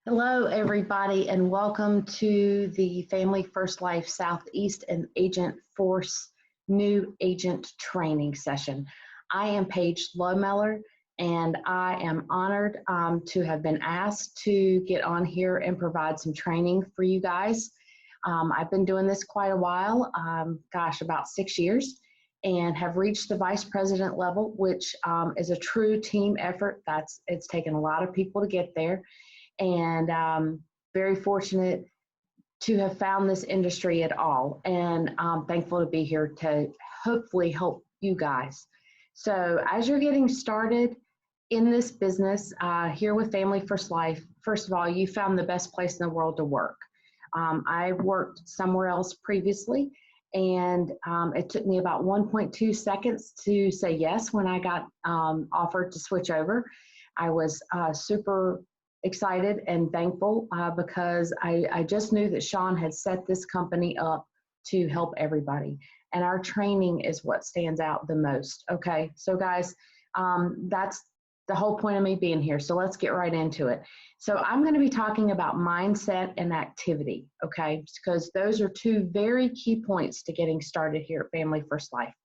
Hello, everybody, and welcome to the Family First Life Southeast and Agent Force New Agent Training Session. I am Paige Lomeller, and I am honored to have been asked to get on here and provide some training for you guys. I've been doing this quite a while, about 6 years, and have reached the vice president level, which is a true team effort. It's taken a lot of people to get there, and very fortunate to have found this industry at all, and I'm thankful to be here to hopefully help you guys. So as you're getting started in this business here with Family First Life, first of all, you found the best place in the world to work. I worked somewhere else previously, and it took me about 1.2 seconds to say yes when I got offered to switch over. I was super excited and thankful because I just knew that Sean had set this company up to help everybody. And our training is what stands out the most. Okay, so guys, that's the whole point of me being here. So let's get right into it. So I'm going to be talking about mindset and activity, okay, because those are two very key points to getting started here at Family First Life.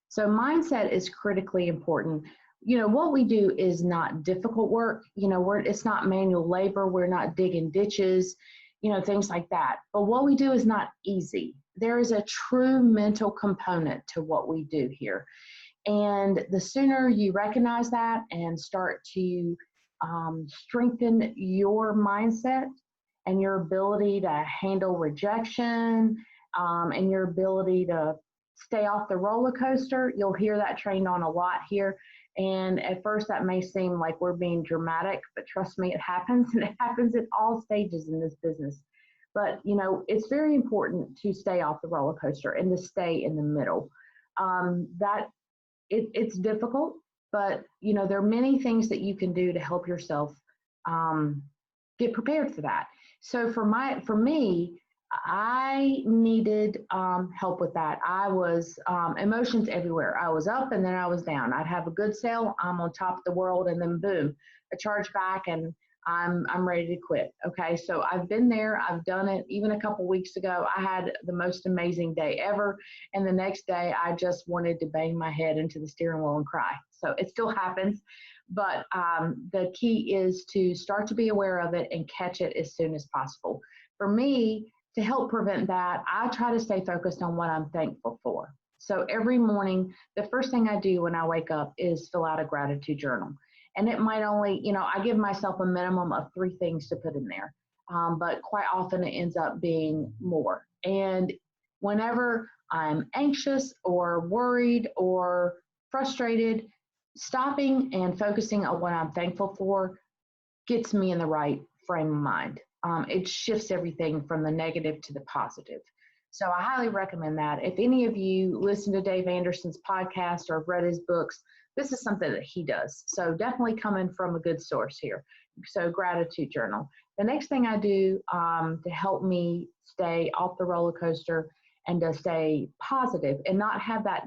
So mindset is critically important. You know, what we do is not difficult work. You know, it's not manual labor. We're not digging ditches, things like that. But what we do is not easy. There is a true mental component to what we do here. And the sooner you recognize that and start to strengthen your mindset and your ability to handle rejection and your ability to stay off the roller coaster, you'll hear that trained on a lot here. And at first that may seem like we're being dramatic, but trust me, it happens, and it happens at all stages in this business. But, it's very important to stay off the roller coaster and to stay in the middle. It's difficult, but, there are many things that you can do to help yourself get prepared for that. So for me, I needed help with that. I was emotions everywhere. I was up and then I was down. I'd have a good sale, I'm on top of the world, and then boom, a charge back, and I'm ready to quit. Okay, so I've been there. I've done it. Even a couple weeks ago, I had the most amazing day ever, and the next day I just wanted to bang my head into the steering wheel and cry. So it still happens, but the key is to start to be aware of it and catch it as soon as possible. For me, to help prevent that, I try to stay focused on what I'm thankful for. So every morning, the first thing I do when I wake up is fill out a gratitude journal. And it might only, I give myself a minimum of 3 things to put in there. But quite often it ends up being more. And whenever I'm anxious or worried or frustrated, stopping and focusing on what I'm thankful for gets me in the right frame of mind. It shifts everything from the negative to the positive. So I highly recommend that. If any of you listen to Dave Anderson's podcast or have read his books, this is something that he does. So definitely coming from a good source here. So gratitude journal. The next thing I do to help me stay off the roller coaster and to stay positive and not have that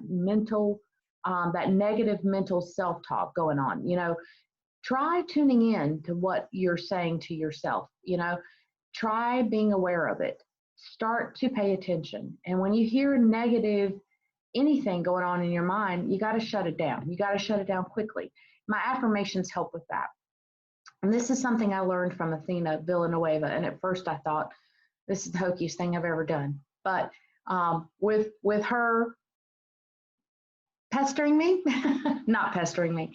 that negative mental self-talk going on, try tuning in to what you're saying to yourself. Try being aware of it. Start to pay attention. And when you hear negative anything going on in your mind, you got to shut it down. You got to shut it down quickly. My affirmations help with that. And this is something I learned from Athena Villanueva. And at first I thought, this is the hokiest thing I've ever done. But with her pestering me, not pestering me,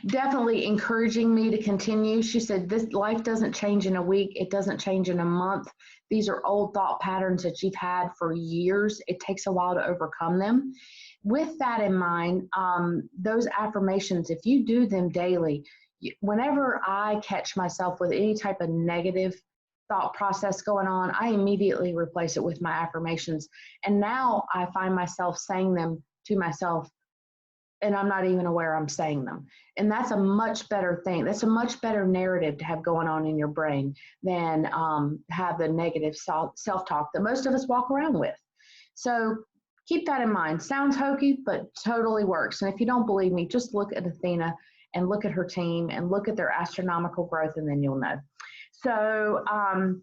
definitely encouraging me to continue. She said, this life doesn't change in a week. It doesn't change in a month. These are old thought patterns that you've had for years. It takes a while to overcome them. With that in mind, those affirmations, if you do them daily, whenever I catch myself with any type of negative thought process going on, I immediately replace it with my affirmations. And now I find myself saying them to myself, and I'm not even aware I'm saying them. And that's a much better thing. That's a much better narrative to have going on in your brain than have the negative self-talk that most of us walk around with. So keep that in mind. Sounds hokey, but totally works. And if you don't believe me, just look at Athena and look at her team and look at their astronomical growth, and then you'll know. So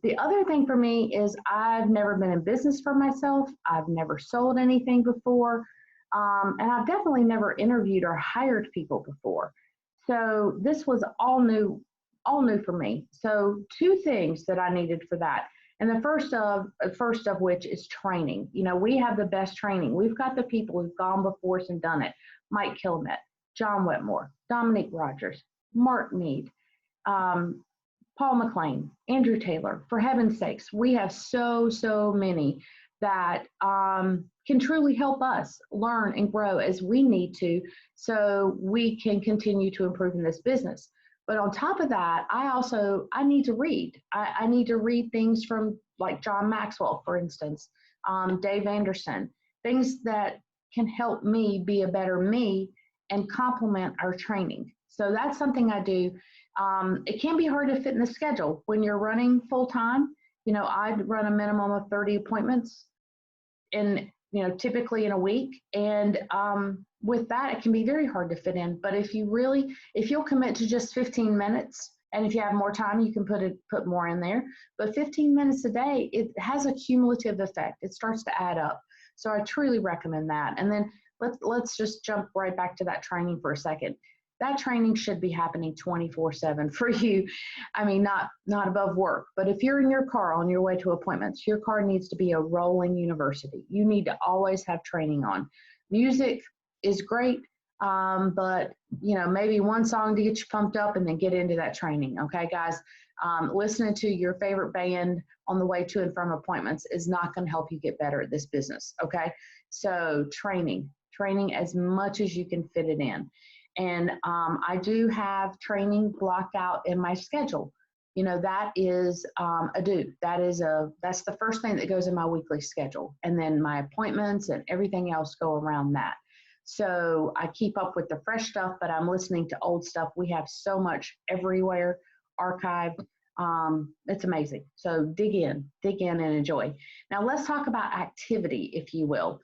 the other thing for me is I've never been in business for myself. I've never sold anything before. And I've definitely never interviewed or hired people before. So this was all new for me. So two things that I needed for that. And the first of which is training. You know, we have the best training. We've got the people who've gone before us and done it. Mike Kilmet, John Wetmore, Dominique Rogers, Mark Mead, um, Paul McLean, Andrew Taylor. For heaven's sakes, we have so many that can truly help us learn and grow as we need to, so we can continue to improve in this business. But on top of that, I need to read. I need to read things from like John Maxwell, for instance, Dave Anderson, things that can help me be a better me and complement our training. So that's something I do. It can be hard to fit in the schedule when you're running full time. You know, I'd run a minimum of 30 appointments in, you know, typically in a week. And with that, it can be very hard to fit in. But if you'll commit to just 15 minutes, and if you have more time, you can put more in there. But 15 minutes a day, it has a cumulative effect. It starts to add up. So I truly recommend that. And then let's just jump right back to that training for a second. That training should be happening 24/7 for you. I mean, not above work, but if you're in your car on your way to appointments, your car needs to be a rolling university. You need to always have training on. Music is great, but you know, maybe one song to get you pumped up and then get into that training. Okay, guys, listening to your favorite band on the way to and from appointments is not going to help you get better at this business. Okay, so training as much as you can fit it in. And I do have training blocked out in my schedule. You know, that is a due. That's the first thing that goes in my weekly schedule. And then my appointments and everything else go around that. So I keep up with the fresh stuff, but I'm listening to old stuff. We have so much everywhere archived. It's amazing. So dig in and enjoy. Now let's talk about activity, if you will.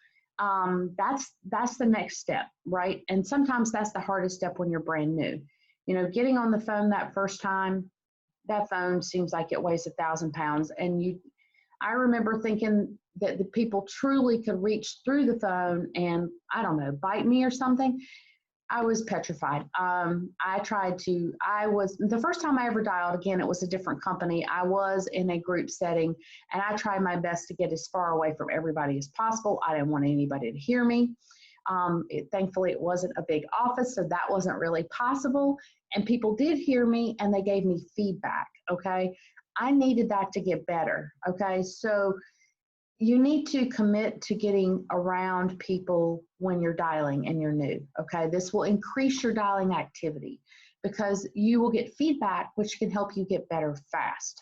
That's the next step, right? And sometimes that's the hardest step when you're brand new. You know, getting on the phone that first time, that phone seems like it weighs 1,000 pounds. And I remember thinking that the people truly could reach through the phone and, I don't know, bite me or something. I was petrified. The first time I ever dialed, again, it was a different company. I was in a group setting and I tried my best to get as far away from everybody as possible. I didn't want anybody to hear me. Thankfully, it wasn't a big office, so that wasn't really possible. And people did hear me and they gave me feedback, okay? I needed that to get better, okay? So you need to commit to getting around people when you're dialing and you're new, okay? This will increase your dialing activity because you will get feedback, which can help you get better fast.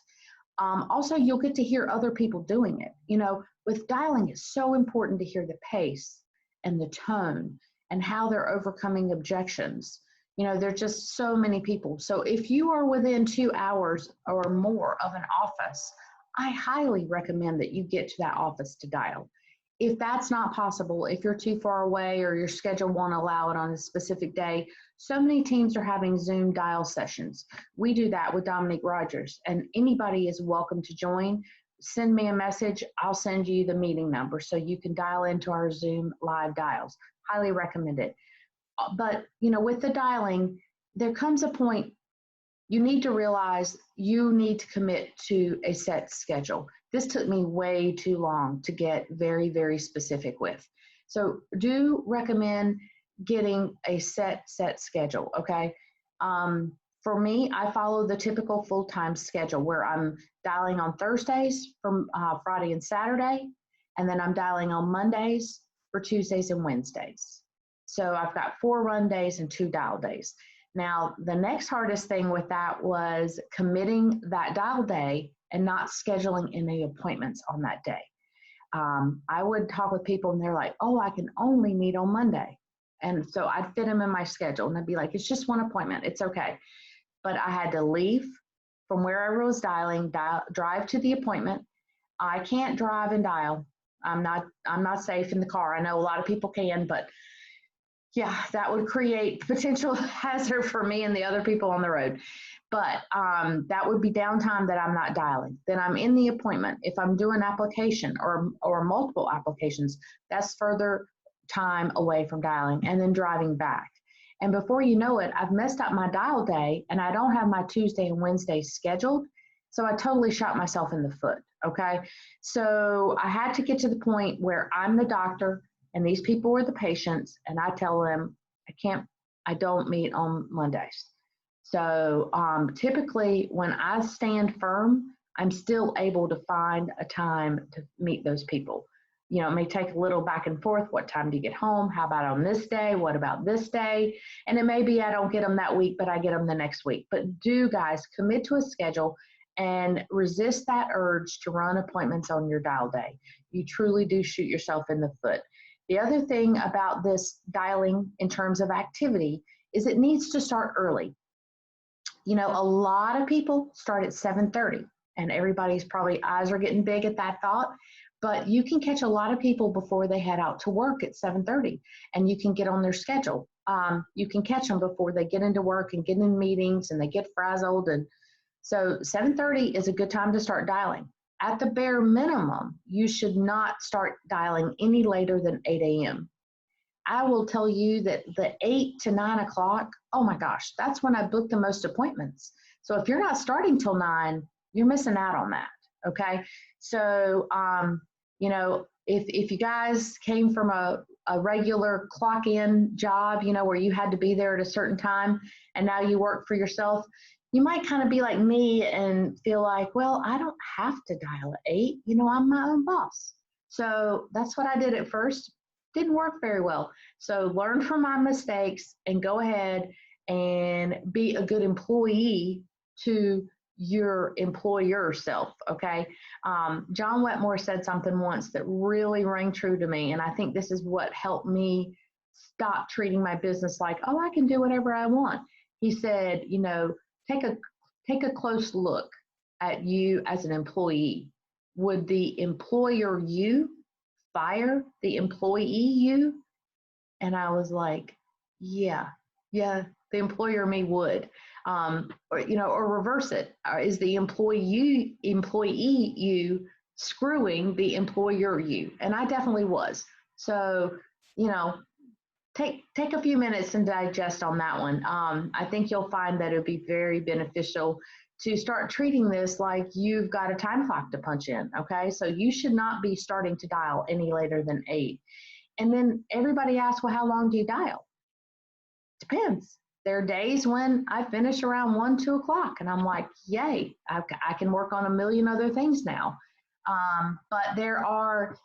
Also, you'll get to hear other people doing it. You know, with dialing, it's so important to hear the pace and the tone and how they're overcoming objections. You know, there's just so many people. So if you are within 2 hours or more of an office, I highly recommend that you get to that office to dial. If that's not possible, if you're too far away or your schedule won't allow it on a specific day, so many teams are having Zoom dial sessions. We do that with Dominique Rogers, and anybody is welcome to join. Send me a message. I'll send you the meeting number so you can dial into our Zoom live dials. Highly recommend it. But, you know, with the dialing, there comes a point you need to realize you need to commit to a set schedule. This took me way too long to get very specific with. So do recommend getting a set schedule, okay? For me, I follow the typical full-time schedule where I'm dialing on Thursdays from Friday and Saturday, and then I'm dialing on Mondays for Tuesdays and Wednesdays. So I've got 4 run days and 2 dial days. Now, the next hardest thing with that was committing that dial day and not scheduling any appointments on that day. I would talk with people and they're like, oh, I can only meet on Monday. And so I'd fit them in my schedule and I'd be like, it's just one appointment. It's okay. But I had to leave from wherever I was dialing, drive to the appointment. I can't drive and dial. I'm not safe in the car. I know a lot of people can, but yeah, that would create potential hazard for me and the other people on the road. But that would be downtime that I'm not dialing. Then I'm in the appointment. If I'm doing application or multiple applications, that's further time away from dialing, and then driving back. And before you know it, I've messed up my dial day and I don't have my Tuesday and Wednesday scheduled. So I totally shot myself in the foot. Okay. So I had to get to the point where I'm the doctor and these people are the patients, and I tell them I don't meet on Mondays. So typically when I stand firm, I'm still able to find a time to meet those people. You know, it may take a little back and forth. What time do you get home? How about on this day? What about this day? And it may be I don't get them that week, but I get them the next week. But do, guys, commit to a schedule and resist that urge to run appointments on your dial day. You truly do shoot yourself in the foot. The other thing about this dialing in terms of activity is it needs to start early. You know, a lot of people start at 7:30, and everybody's probably eyes are getting big at that thought, but you can catch a lot of people before they head out to work at 7:30, and you can get on their schedule. You can catch them before they get into work and get in meetings and they get frazzled. And so 7:30 is a good time to start dialing. At the bare minimum, you should not start dialing any later than 8 a.m. I will tell you that the 8 to 9 o'clock, oh my gosh, that's when I book the most appointments. So if you're not starting till 9, you're missing out on that. Okay. So, you know, if you guys came from a regular clock in job, you know, where you had to be there at a certain time and now you work for yourself, you might kind of be like me and feel like, well, I don't have to dial at 8. You know, I'm my own boss. So that's what I did at first. Didn't work very well. So learn from my mistakes and go ahead and be a good employee to your employer self. Okay. John Wetmore said something once that really rang true to me. And I think this is what helped me stop treating my business like, oh, I can do whatever I want. He said, you know, take a close look at you as an employee. Would the employer you fire the employee you? And I was like, yeah, the employer me would. Or, you know, or reverse it. Is the employee you screwing the employer you? And I definitely was. So, you know, take a few minutes and digest on that one. I think you'll find that it'll be very beneficial to start treating this like you've got a time clock to punch in, okay? So you should not be starting to dial any later than 8. And then everybody asks, well, how long do you dial? Depends. There are days when I finish around 1, 2 o'clock, and I'm like, yay, I can work on a million other things now. But there are,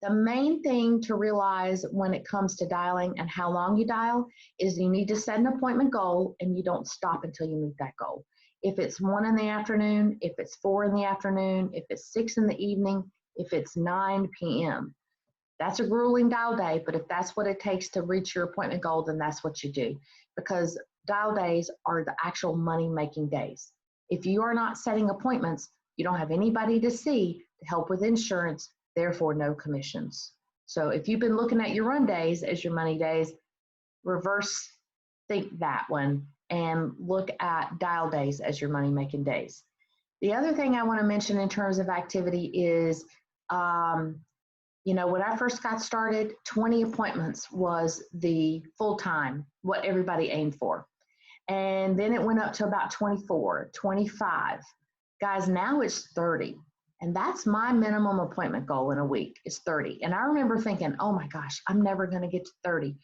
the main thing to realize when it comes to dialing and how long you dial is you need to set an appointment goal and you don't stop until you meet that goal. If it's 1 in the afternoon, if it's 4 in the afternoon, if it's 6 in the evening, if it's 9 p.m., that's a grueling dial day, but if that's what it takes to reach your appointment goal, then that's what you do, because dial days are the actual money-making days. If you are not setting appointments, you don't have anybody to see to help with insurance, therefore no commissions. So if you've been looking at your run days as your money days, reverse think that one and look at dial days as your money-making days. The other thing I want to mention in terms of activity is, you know, when I first got started, 20 appointments was the full-time, what everybody aimed for. And then it went up to about 24, 25. Guys, now it's 30. And that's my minimum appointment goal in a week is 30. And I remember thinking, oh my gosh, I'm never going to get to 30.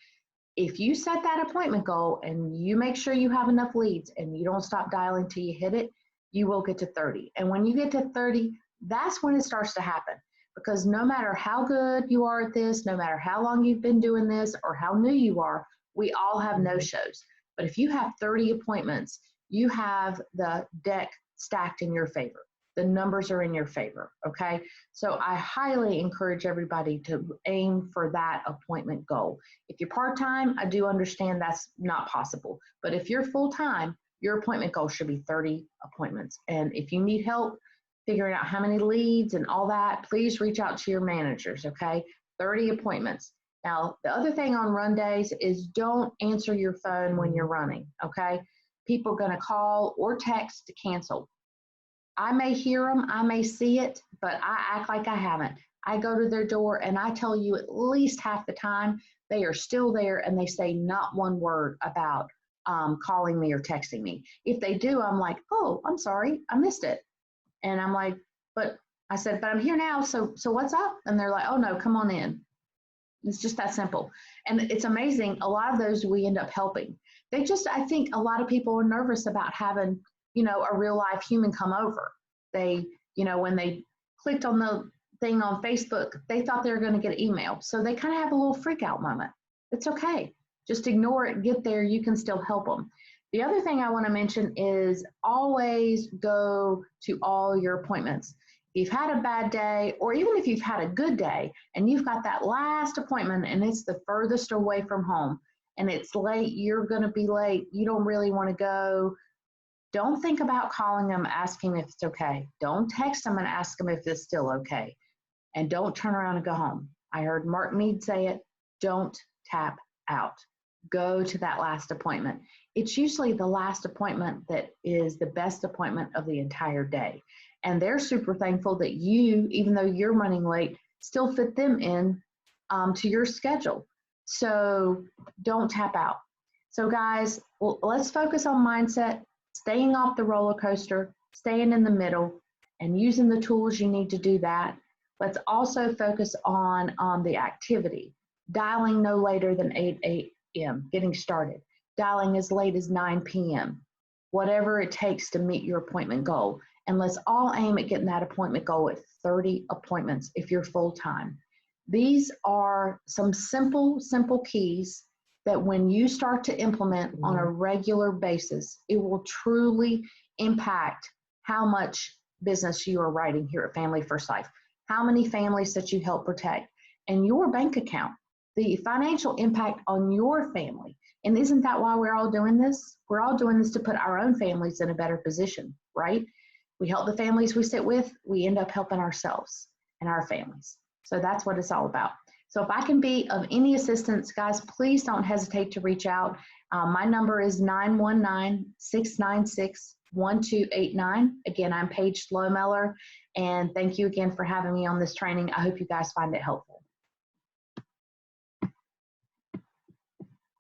If you set that appointment goal and you make sure you have enough leads and you don't stop dialing till you hit it, you will get to 30. And when you get to 30, that's when it starts to happen. Because no matter how good you are at this, no matter how long you've been doing this or how new you are, we all have no-shows. But if you have 30 appointments, you have the deck stacked in your favor. The numbers are in your favor, okay? So I highly encourage everybody to aim for that appointment goal. If you're part-time, I do understand that's not possible. But if you're full-time, your appointment goal should be 30 appointments. And if you need help figuring out how many leads and all that, please reach out to your managers, okay? 30 appointments. Now, the other thing on run days is don't answer your phone when you're running, okay? people are going to call or text to cancel. I may hear them, I may see it, but I act like I haven't. I go to their door and I tell you at least half the time they are still there and they say not one word about calling me or texting me. If they do, I'm like, oh, I'm sorry, I missed it. And I'm like, but I said, but I'm here now, so what's up? And they're like, oh no, come on in. It's just that simple. And it's amazing, a lot of those we end up helping. I think a lot of people are nervous about having, a real life human come over. They, when they clicked on the thing on Facebook, they thought they were going to get an email. So they kind of have a little freak out moment. It's okay. Just ignore it, get there, you can still help them. The other thing I want to mention is always go to all your appointments. If you've had a bad day, or even if you've had a good day and you've got that last appointment and it's the furthest away from home and it's late, you're going to be late, you don't really want to go, don't think about calling them, asking if it's okay. Don't text them and ask them if it's still okay. And don't turn around and go home. I heard Mark Mead say it, don't tap out. Go to that last appointment. It's usually the last appointment that is the best appointment of the entire day. And they're super thankful that you, even though you're running late, still fit them in to your schedule. So don't tap out. So guys, let's focus on mindset, staying off the roller coaster, staying in the middle, and using the tools you need to do that. Let's also focus on the activity, dialing no later than 8 a.m., getting started, dialing as late as 9 p.m., whatever it takes to meet your appointment goal. And let's all aim at getting that appointment goal at 30 appointments if you're full-time. These are some simple keys that when you start to implement on a regular basis, it will truly impact how much business you are writing here at Family First Life, how many families that you help protect, and your bank account, the financial impact on your family. And isn't that why we're all doing this? We're all doing this to put our own families in a better position, right? We help the families we sit with, we end up helping ourselves and our families. So that's what it's all about. So if I can be of any assistance, guys, please don't hesitate to reach out. My number is 919-696-1289. Again, I'm Paige Lohmeller, and thank you again for having me on this training. I hope you guys find it helpful.